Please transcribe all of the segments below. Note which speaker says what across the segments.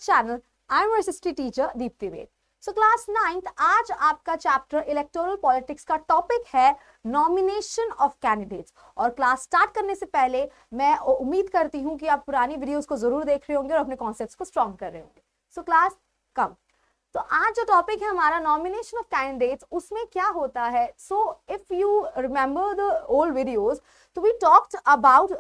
Speaker 1: Channel. I am your history teacher Deepti Ved. So class 9th आज आपका chapter electoral politics का topic है nomination of candidates. और class start करने से पहले मैं उम्मीद करती हूं कि आप पुरानी वीडियोस को जरूर देख रहे होंगे और अपने कॉन्सेप्ट्स को स्ट्रॉन्ग कर रहे होंगे। सो क्लास कम। तो आज जो टॉपिक है हमारा नॉमिनेशन ऑफ कैंडिडेट्स, उसमें क्या होता है। So if you remember the old videos, तो वी टॉक्ड अबाउट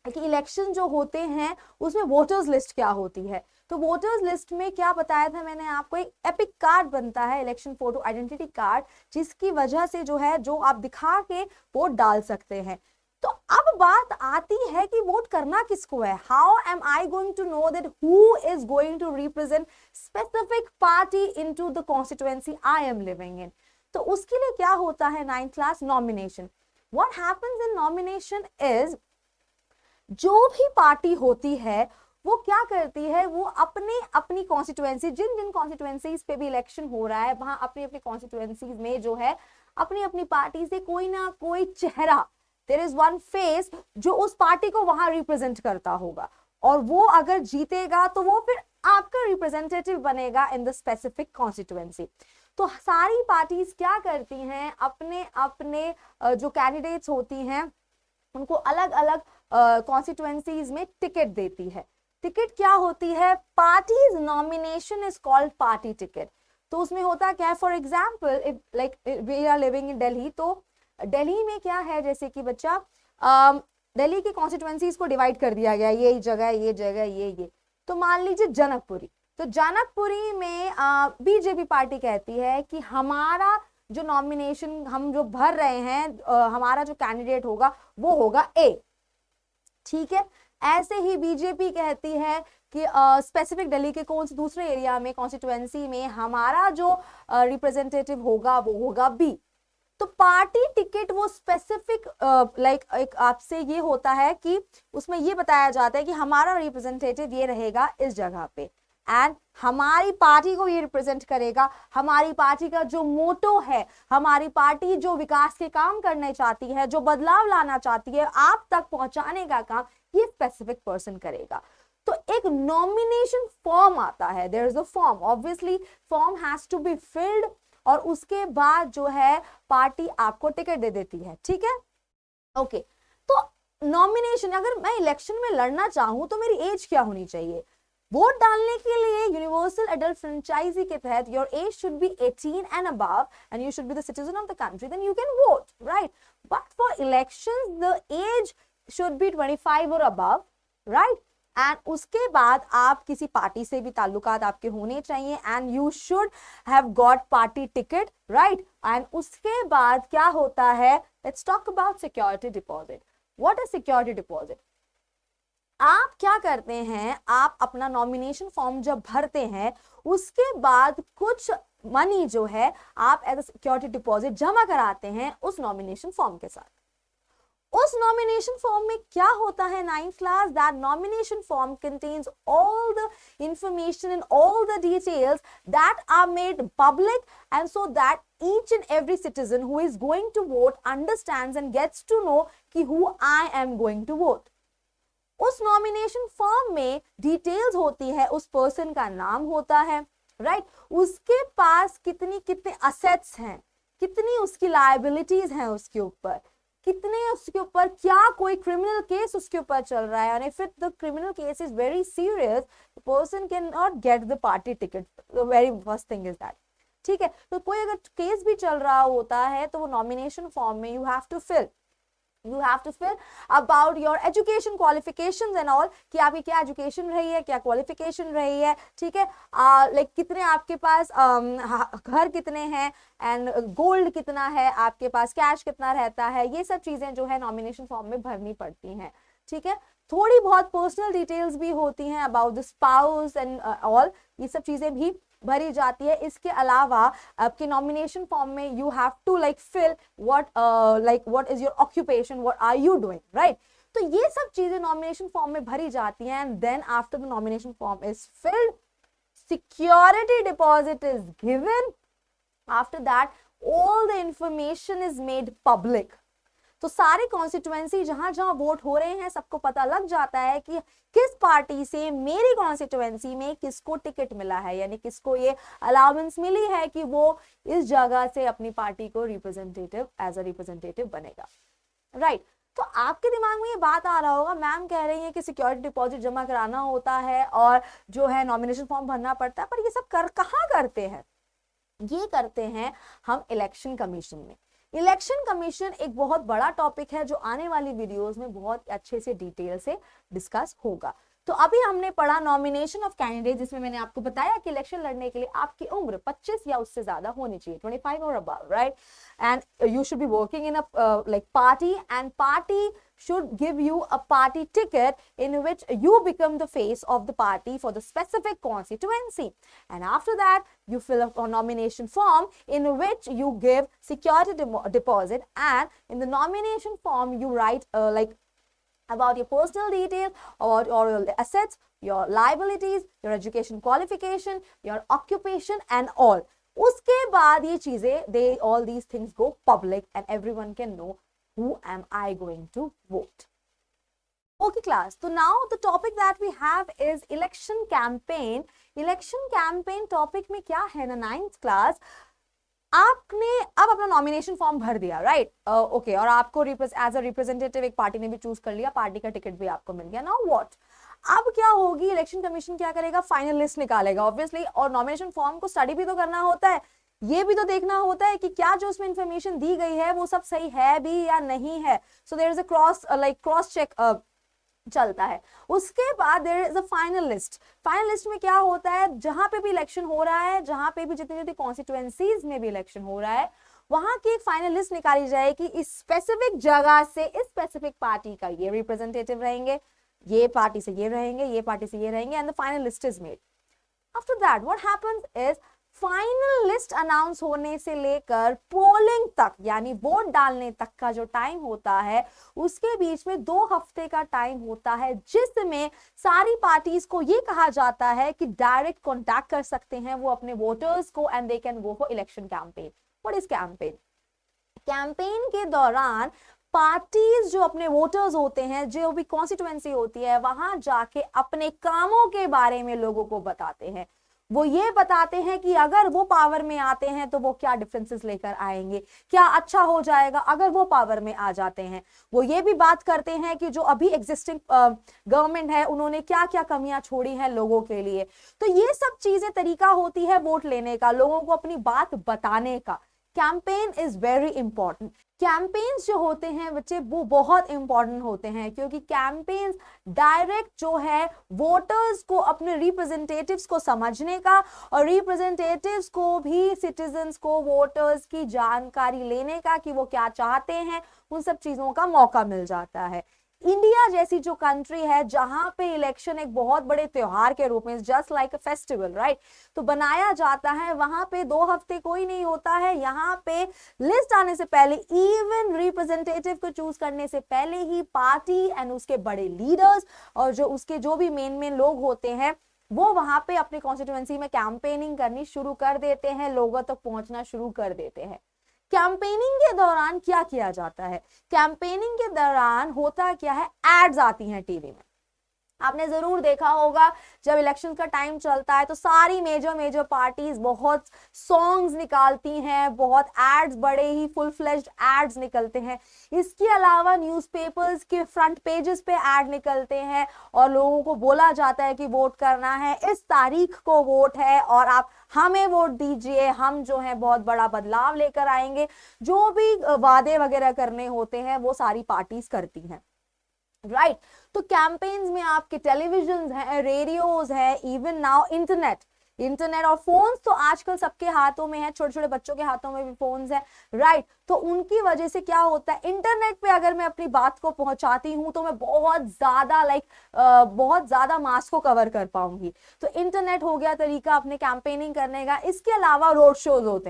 Speaker 1: कि इलेक्शन जो होते हैं उसमें वोटर्स लिस्ट क्या होती है। तो वोटर्स लिस्ट में क्या बताया था मैंने आपको, एक एपिक कार्ड बनता है, इलेक्शन फोटो आइडेंटिटी कार्ड, जिसकी वजह से जो है जो आप दिखा के वोट डाल सकते हैं। तो अब बात आती है कि वोट करना किसको है। How am I going to know that who is going to represent specific party into the constituency I am living in. तो उसके लिए क्या होता है 9th class, nomination. What happens in nomination is, जो भी पार्टी होती है वो क्या करती है, वो अपने अपनी कॉन्स्टिट्यूएंसी, जिन जिन कॉन्स्टिट्यूएंसीज पे भी इलेक्शन हो रहा है वहां अपनी अपनी कॉन्स्टिट्यूएंसीज में जो है अपनी अपनी पार्टी से कोई ना कोई चेहरा, देयर इज वन फेस जो उस पार्टी को वहां रिप्रेजेंट करता होगा, और वो अगर जीतेगा तो वो फिर आपका रिप्रेजेंटेटिव बनेगा इन द स्पेसिफिक कॉन्स्टिट्यूएंसी। तो सारी पार्टीज क्या करती हैं, अपने अपने जो कैंडिडेट्स होती हैं उनको अलग अलग कॉन्स्टिट्यूएंसीज में टिकट देती है। टिकट क्या होती है, parties nomination is called party ticket. तो उसमें होता क्या है, for example if like we are living in Delhi, तो दिल्ली में क्या है, जैसे कि बच्चा दिल्ली की कॉन्स्टिट्यूएंसीज को डिवाइड कर दिया गया, ये जगह ये जगह ये। तो मान लीजिए जनकपुरी, तो जनकपुरी में बीजेपी पार्टी कहती है कि हमारा जो नॉमिनेशन हम जो भर रहे हैं, हमारा जो कैंडिडेट होगा वो होगा ए। ठीक है, ऐसे ही बीजेपी कहती है कि स्पेसिफिक दिल्ली के कौन से दूसरे एरिया में कॉन्स्टिट्यूएंसी में हमारा जो रिप्रेजेंटेटिव होगा वो होगा बी। तो पार्टी टिकट वो स्पेसिफिक लाइक एक आपसे ये होता है कि उसमें ये बताया जाता है कि हमारा रिप्रेजेंटेटिव ये रहेगा इस जगह पे, एंड हमारी पार्टी को ये रिप्रेजेंट करेगा। हमारी पार्टी का जो मोटो है, हमारी पार्टी जो विकास के काम करने चाहती है, जो बदलाव लाना चाहती है, आप तक पहुंचाने का काम ये स्पेसिफिक पर्सन करेगा। तो एक नॉमिनेशन फॉर्म आता है, there is a form, obviously form has to be filled, और उसके बाद जो है पार्टी आपको टिकट दे देती है। ठीक है, ओके। तो नॉमिनेशन, अगर मैं इलेक्शन में लड़ना चाहूं तो मेरी एज क्या होनी चाहिए। वोट डालने के लिए यूनिवर्सल एडल्ट फ्रेंचाइजी के तहत your age should be 18 and above and you should be the citizen of the country, then you can vote, right. But for elections the age should be 25 और above, right? And उसके बाद आप किसी party से भी ताल्लुकात आपके होने चाहिए, and you should have got party ticket, right. And उसके बाद क्या होता है, let's talk about security deposit. What is security deposit? आप क्या करते हैं, आप अपना नॉमिनेशन फॉर्म जब भरते हैं उसके बाद कुछ मनी जो है आप एज अ सिक्योरिटी डिपॉजिट जमा कराते हैं उस नॉमिनेशन फॉर्म के साथ। उस नॉमिनेशन फॉर्म में क्या होता है 9th class, that nomination form contains all the information and all the details that are made public, and so that each and every citizen who is going to vote understands and gets to know कि who I am going to vote। उस nomination form में details होती है, उस person का नाम होता है, राइट, उसके पास कितने असेट्स हैं, कितनी उसकी लायबिलिटीज हैं, उसके ऊपर कितने, उसके ऊपर क्या कोई क्रिमिनल केस उसके ऊपर चल रहा है, and if the criminal case is very serious, the person cannot get the party ticket, the very first thing is that। ठीक है, तो कोई अगर केस भी चल रहा होता है तो वो नॉमिनेशन फॉर्म में you have to fill about your education qualifications and all, कि आपकी क्या एजुकेशन रही है, क्या क्वालिफिकेशन रही है, ठीक है, लाइक कितने आपके पास घर कितने हैं, एंड गोल्ड कितना है आपके पास, कैश कितना रहता है, ये सब चीजें जो है नॉमिनेशन फॉर्म में भरनी पड़ती हैं। ठीक है, थोड़ी बहुत पर्सनल डिटेल्स भी होती हैं about the spouse and all, ये सब चीजें भी भरी जाती है। इसके अलावा आपके नॉमिनेशन फॉर्म में you have to like fill what is your occupation, what are you doing, right. तो ये सब चीजें नॉमिनेशन फॉर्म में भरी जाती हैं, and then after the nomination form is filled, security deposit is given, after that all the information is made public। तो सारे कॉन्स्टिट्यूएंसी जहां जहां वोट हो रहे हैं सबको पता लग जाता है कि किस पार्टी से मेरी कॉन्स्टिट्यूएंसी में किसको टिकट मिला है, यानी किसको ये अलाउंस मिली है कि वो इस जगह से अपनी पार्टी को रिप्रेजेंटेटिव एज अ रिप्रेजेंटेटिव बनेगा, राइट। तो आपके दिमाग में ये बात आ रहा होगा, मैम कह रही है कि सिक्योरिटी डिपॉजिट जमा कराना होता है और जो है नॉमिनेशन फॉर्म भरना पड़ता है, पर ये सब कहाँ करते हैं? ये करते हैं हम इलेक्शन कमीशन में। इलेक्शन कमीशन एक बहुत बड़ा टॉपिक है जो आने वाली वीडियोस में बहुत अच्छे से डिटेल से डिस्कस होगा। तो अभी हमने पढ़ा नॉमिनेशन ऑफ कैंडिडेट, जिसमें मैंने आपको बताया कि इलेक्शन लड़ने के लिए आपकी उम्र 25 या उससे ज्यादा होनी चाहिए, 25 और above, right, and you should be working in a like party, and party should give you a party ticket in which you become the face of the party for the specific constituency, and after that you fill up a nomination form in which you give security deposit, and in the nomination form you write like about your personal details, or your assets, your liabilities, your education qualification, your occupation and all. उसके बाद ये चीजें, they all these things go public and everyone can know who am I going to vote. Okay class, so now the topic that we have is election campaign. Election campaign topic में क्या है ना 9th class, आपने अब अपना nomination form भर दिया, right, okay, और आपको एज अ रिप्रेजेंटेटिव एक पार्टी ने भी चूज कर लिया, पार्टी का टिकट भी आपको मिल गया। नाउ व्हाट, अब क्या होगी, इलेक्शन कमीशन क्या करेगा, फाइनल लिस्ट निकालेगा ऑब्वियसली, और नॉमिनेशन फॉर्म को स्टडी भी तो करना होता है, ये भी तो देखना होता है कि क्या जो उसमें इंफॉर्मेशन दी गई है वो सब सही है भी या नहीं है। So there is a cross check चलता है। उसके बाद there is a final list. Final list में क्या होता है, जहां पे भी इलेक्शन हो रहा है, जहां पे भी जितनी जितनी कॉन्स्टिट्यूएंसीज में भी इलेक्शन हो रहा है, वहां की एक फाइनल लिस्ट निकाली जाएगी, इस स्पेसिफिक जगह से इस स्पेसिफिक पार्टी का ये रिप्रेजेंटेटिव रहेंगे, ये पार्टी से ये रहेंगे, ये पार्टी से ये रहेंगे, and the final list is made. After that what happens is, final list announce होने से लेकर पोलिंग तक, यानी वोट डालने तक का जो टाइम होता है, उसके बीच में 2 हफ्ते का टाइम होता है, जिसमें सारी पार्टीज को ये कहा जाता है कि डायरेक्ट कॉन्टैक्ट कर सकते हैं वो अपने वोटर्स को, and they can go for election campaign. What is campaign? Campaign के दौरान पार्टीज जो अपने वोटर्स होते हैं, जो भी कॉन्स्टिट्यूएंसी होती है, वहां जाके अपने कामों के बारे में लोगों को बताते हैं। वो ये बताते हैं कि अगर वो पावर में आते हैं तो वो क्या डिफरेंसेस लेकर आएंगे, क्या अच्छा हो जाएगा अगर वो पावर में आ जाते हैं। वो ये भी बात करते हैं कि जो अभी एग्जिस्टिंग गवर्नमेंट है उन्होंने क्या क्या कमियां छोड़ी हैं लोगों के लिए। तो ये सब चीजें तरीका होती है वोट लेने का, लोगों को अपनी बात बताने का। Campaign is very important. Campaigns जो होते हैं बच्चे वो बहुत इंपॉर्टेंट होते हैं, क्योंकि कैंपेन्स डायरेक्ट जो है वोटर्स को अपने रिप्रेजेंटेटिव्स को समझने का, और रिप्रेजेंटेटिव्स को भी सिटीजन्स को वोटर्स की जानकारी लेने का कि वो क्या चाहते हैं, उन सब चीजों का मौका मिल जाता है। इंडिया जैसी जो कंट्री है जहां पे इलेक्शन एक बहुत बड़े त्योहार के रूप में, just like a festival, right, तो बनाया जाता है, वहां पे 2 हफ्ते कोई नहीं होता है। यहाँ पे लिस्ट आने से पहले, इवन रिप्रेजेंटेटिव को चूज करने से पहले ही पार्टी एंड उसके बड़े लीडर्स और जो उसके जो भी मेन लोग होते हैं वो वहां पे अपनी कॉन्स्टिट्यूएंसी में कैंपेनिंग करनी शुरू कर देते हैं, लोगों तक पहुंचना शुरू कर देते हैं। कैंपेनिंग के दौरान क्या किया जाता है? कैंपेनिंग के दौरान होता क्या है, एड्स आती हैं टीवी में। आपने जरूर देखा होगा जब इलेक्शन का टाइम चलता है तो सारी मेजर पार्टीज बहुत सॉन्ग्स निकालती हैं, बहुत एड्स, बड़े ही फुल फ्लेज्ड एड्स निकलते हैं। इसके अलावा न्यूज़पेपर्स के फ्रंट पेजेस पे एड निकलते हैं और लोगों को बोला जाता है कि वोट करना है, इस तारीख को वोट है और आप हमें वोट दीजिए, हम जो है बहुत बड़ा बदलाव लेकर आएंगे। जो भी वादे वगैरह करने होते हैं वो सारी पार्टीज करती हैं, राइट। तो कैंपेन्स में आपके टेलीविजन है, रेडियोज है, इवन नाउ इंटरनेट और फोन्स तो आजकल सबके हाथों में है, छोटे छोटे बच्चों के हाथों में भी फोन्स है, राइट। तो उनकी वजह से क्या होता है, इंटरनेट पे अगर मैं अपनी बात को पहुंचाती हूं तो मैं बहुत ज्यादा मास को कवर कर पाऊंगी। तो इंटरनेट हो गया तरीका अपने कैंपेनिंग करने का। इसके अलावा रोड शोज होते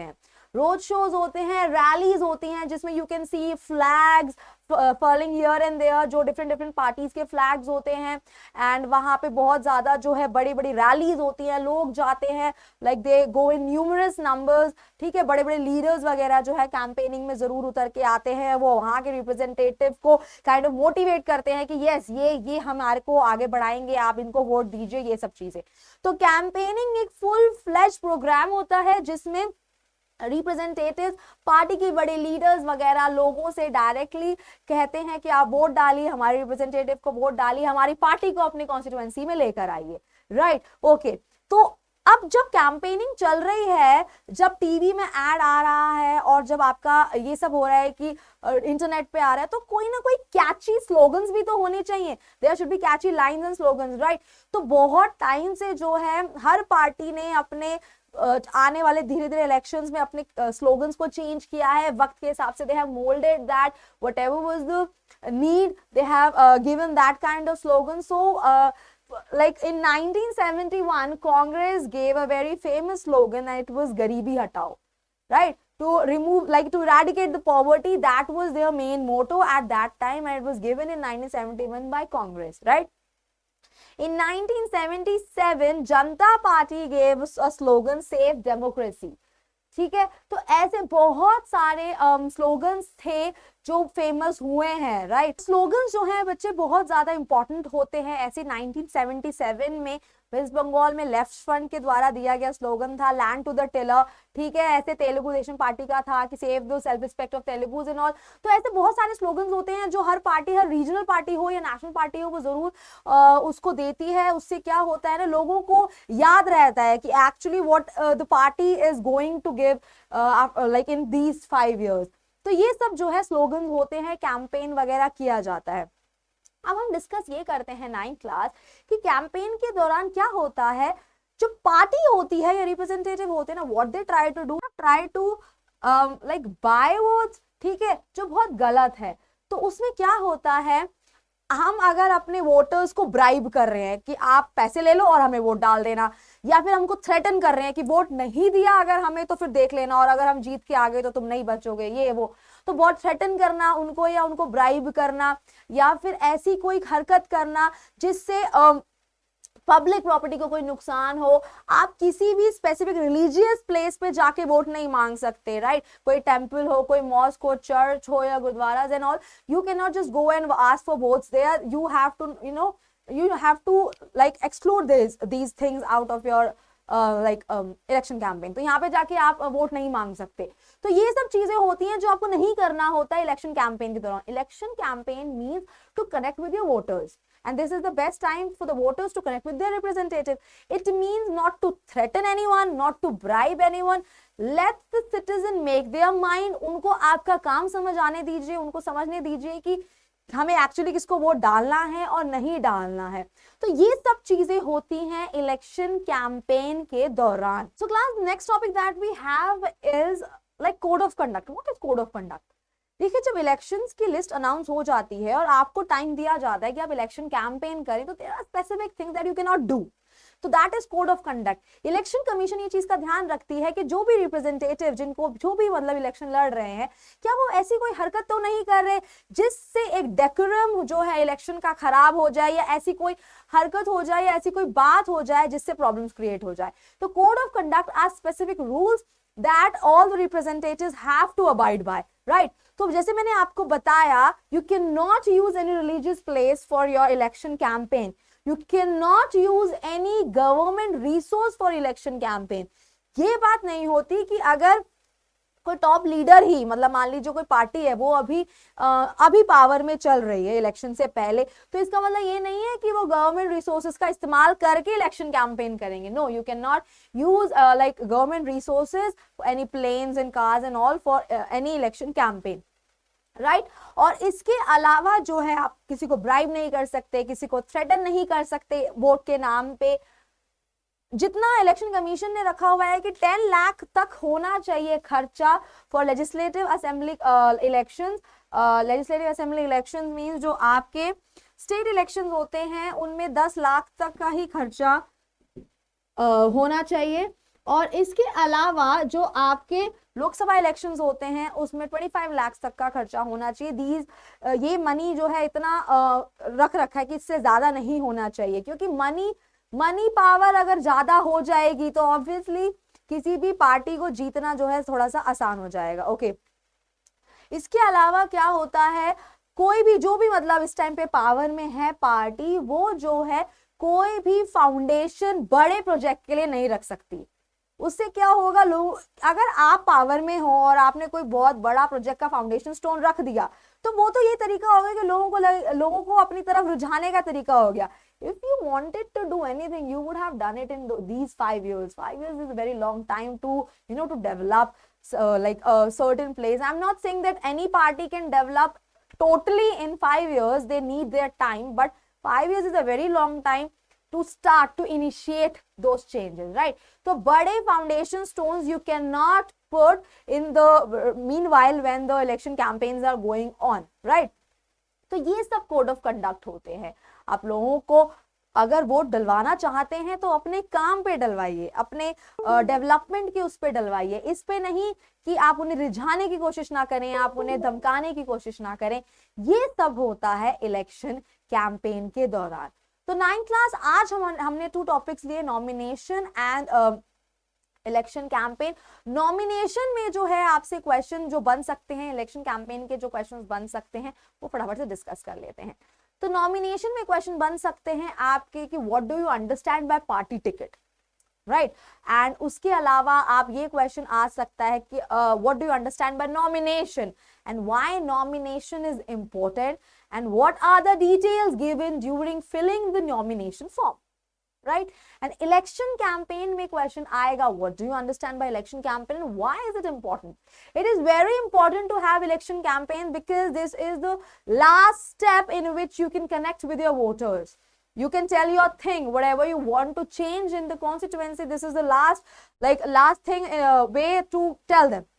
Speaker 1: हैं, रैलीज होती हैं जिसमें you can see flags, furling here and there, जो डिफरेंट डिफरेंट पार्टीज के फ्लैग्स होते हैं, एंड वहां पे बहुत ज्यादा जो है बड़ी बड़ी रैलीज होती हैं, लोग जाते हैं, like they go in numerous numbers, ठीक है, बड़े बड़े लीडर्स वगैरह जो है कैंपेनिंग में जरूर उतर के आते हैं, वो वहां के रिप्रेजेंटेटिव को काइंड ऑफ मोटिवेट करते हैं कि यस ये हमारे को आगे बढ़ाएंगे, आप इनको वोट दीजिए, ये सब चीजें। तो कैंपेनिंग एक फुल फ्लेज प्रोग्राम होता है जिसमें रिप्रेजेंटेटिव्स, पार्टी के बड़े लीडर्स वगैरह लोगों से डायरेक्टली कहते हैं कि आप वोट डालिए, हमारे रिप्रेजेंटेटिव को वोट डालिए, हमारी पार्टी को अपनी कॉन्स्टिट्यूएंसी में लेकर आइए, राइट, ओके। तो अब जब कैंपेनिंग चल रही है, जब टीवी में एड आ रहा है और जब आपका ये सब हो रहा है कि इंटरनेट पे आ रहा है, तो कोई ना कोई कैची स्लोगन्स भी तो होने चाहिए, there should be catchy lines and slogans, right. तो बहुत टाइम से जो है हर पार्टी ने अपने आने वाले धीरे धीरे इलेक्शंस में अपने स्लोगन्स को चेंज किया है, वक्त के हिसाब से they have moulded that whatever was the need, they have given that kind of slogan. So like in 1971 Congress gave a very famous slogan and it was Garibi Hatao, right, to remove, like to eradicate the poverty, that was their main motto at that time, and it was given in 1971 by Congress, right. In 1977 Janata Party gave a slogan, Save Democracy, ठीक है। तो ऐसे बहुत सारे slogans थे जो famous हुए हैं, राइट। स्लोगन्स जो हैं बच्चे बहुत ज्यादा इंपॉर्टेंट होते हैं। ऐसे 1977 में वेस्ट बंगाल में लेफ्ट फ्रंट के द्वारा दिया गया स्लोगन था लैंड टू द टिलर, ठीक है। ऐसे तेलुगु देशम पार्टी का था कि save the self respect of Telugus and all. तो ऐसे बहुत सारे स्लोगन्स होते हैं जो हर पार्टी, हर रीजनल पार्टी हो या नेशनल पार्टी हो, वो जरूर उसको देती है। उससे क्या होता है ना, लोगों को याद रहता है कि actually what the party is going to give like in these 5 years। तो ये सब जो है स्लोगन होते हैं, कैंपेन वगैरह किया जाता है। अब हम डिस्कस ये करते हैं 9th क्लास कि कैंपेन के दौरान क्या होता है। जो पार्टी होती है या रिप्रेजेंटेटिव होते हैं ना, what they try to like buy votes, ठीक है, जो बहुत गलत है। तो उसमें क्या होता है, हम अगर अपने वोटर्स को ब्राइब कर रहे हैं कि आप पैसे ले लो और हमें वोट डाल देना, या फिर हमको थ्रेटन कर रहे हैं कि वोट नहीं दिया अगर हमें तो फिर देख लेना, और अगर हम जीत के आ गए तो तुम नहीं बचोगे, ये वो। तो बहुत थ्रेटन करना उनको या उनको ब्राइब करना या फिर ऐसी कोई हरकत करना जिससे पब्लिक प्रॉपर्टी को कोई नुकसान हो। आप किसी भी स्पेसिफिक रिलीजियस प्लेस पे जाके वोट नहीं मांग सकते, राइट। कोई टेंपल हो, कोई मॉस्क हो, चर्च हो या गुरुद्वारा and all, you can not just go and ask for votes there. You have to you have to like exclude these things out of your election campaign. तो यहाँ पे जाके आप वोट नहीं मांग सकते। तो ये सब चीजें होती हैं जो आपको नहीं करना होता है इलेक्शन कैंपेन के दौरान। Election campaign means to connect with your voters, and this is the best time for the voters to connect with their representative. It means not to threaten anyone, not to bribe anyone. Let the citizen make their mind. उनको आपका काम समझ आने दीजिए, उनको समझने दीजिए कि हमें एक्चुअली किसको वोट डालना है और नहीं डालना है। तो ये सब चीजें होती हैं इलेक्शन कैंपेन के दौरान। So class, next topic that we have is like code of conduct. What is code of conduct? देखिए, जब इलेक्शंस की लिस्ट अनाउंस हो जाती है और आपको टाइम दिया जाता है कि आप इलेक्शन कैंपेन करें, तो there are specific things that you can not do. तो that is code of conduct. Election commission ये चीज का ध्यान रखती है कि जो भी रिप्रेजेंटेटिव, जिनको जो भी मतलब इलेक्शन लड़ रहे हैं, क्या वो ऐसी कोई हरकत तो नहीं कर रहे जिससे एक डेकोरम जो है इलेक्शन का खराब हो जाए, या ऐसी कोई हरकत हो जाए या ऐसी कोई बात हो जाए जिससे प्रॉब्लम्स क्रिएट हो जाए। तो code of conduct are specific rules that all the representatives have to abide by, right? तो जैसे मैंने आपको बताया, you cannot use any religious place for your election campaign. You cannot use any government resource for election campaign. ये बात नहीं होती कि अगर कोई टॉप लीडर ही, मतलब मान लीजिए कोई पार्टी है वो अभी पावर में चल रही है इलेक्शन से पहले, तो इसका मतलब ये नहीं है कि वो गवर्नमेंट रिसोर्सेज का इस्तेमाल करके इलेक्शन कैंपेन करेंगे। No, you can not use like government resources, any planes and cars and all for any election campaign, right. और इसके अलावा जो है, आप किसी को ब्राइब नहीं कर सकते, किसी को थ्रेटन नहीं कर सकते वोट के नाम पे। जितना इलेक्शन कमीशन ने रखा हुआ है कि 10 लाख तक होना चाहिए खर्चा for legislative assembly elections. Legislative assembly elections means जो आपके स्टेट इलेक्शंस होते हैं उनमें 10 लाख तक का ही खर्चा होना चाहिए। और इसके अलावा जो आपके लोकसभा इलेक्शंस होते हैं उसमें 25 लाख तक का खर्चा होना चाहिए। ये मनी जो है इतना रख रखा है कि इससे ज्यादा नहीं होना चाहिए, क्योंकि मनी पावर अगर ज्यादा हो जाएगी तो ऑब्वियसली किसी भी पार्टी को जीतना जो है थोड़ा सा आसान हो जाएगा। ओके, इसके अलावा क्या होता है, कोई भी जो भी मतलब इस टाइम पे पावर में है पार्टी, वो जो है कोई भी फाउंडेशन बड़े प्रोजेक्ट के लिए नहीं रख सकती। उससे क्या होगा, लोग, अगर आप पावर में हो और आपने कोई बहुत बड़ा प्रोजेक्ट का फाउंडेशन स्टोन रख दिया तो वो तो ये तरीका हो गया कि लोगों को अपनी तरफ रुझाने का तरीका हो गया। If you wanted to do anything, you would have done it in these 5 years. 5 years is a very long time to, to develop like a certain place. I'm not saying that any party can develop totally in 5 years. They need their time, but 5 years is a very long time to start, to initiate those changes, right? So bade foundation stones you cannot put in the meanwhile when the election campaigns are going on, right? तो ये सब code of conduct होते हैं। आप लोगों को अगर vote डलवाना चाहते हैं तो अपने काम पे डलवाइए, अपने डेवलपमेंट के उस पे डलवाइए, इस पे नहीं कि आप उन्हें रिझाने की कोशिश ना करें, आप उन्हें धमकाने की कोशिश ना करें। ये सब होता है इलेक्शन कैंपेन के दौरान। तो 9th क्लास आज हमने 2 टॉपिक्स लिए, nomination and election campaign. Nomination में जो है आपसे क्वेश्चन जो बन सकते हैं, इलेक्शन कैंपेन के जो क्वेश्चंस बन सकते हैं वो फटाफट से डिस्कस कर लेते हैं। तो नॉमिनेशन में क्वेश्चन बन सकते हैं आपके कि what do you understand by party ticket, right? And उसके अलावा आप ये क्वेश्चन आ सकता है कि what do you understand by nomination and why nomination is important and what are the details given during filling the nomination form, right? And election campaign में question आएगा, what do you understand by election campaign? Why is it important? It is very important to have election campaign because this is the last step in which you can connect with your voters. You can tell your thing, whatever you want to change in the constituency. This is the last thing way to tell them.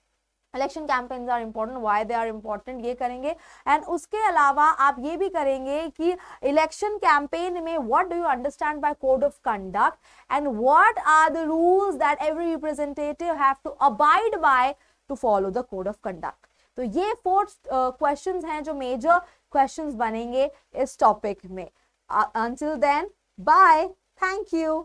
Speaker 1: Election campaigns are important, why they are important, ये करेंगे। And उसके अलावा आप ये भी करेंगे कि election campaign में what do you understand by code of conduct and what are the rules that every representative have to abide by to follow the code of conduct. तो ये 4 क्वेश्चंस हैं जो मेजर क्वेश्चंस बनेंगे इस topic में। Until then, bye. Thank you.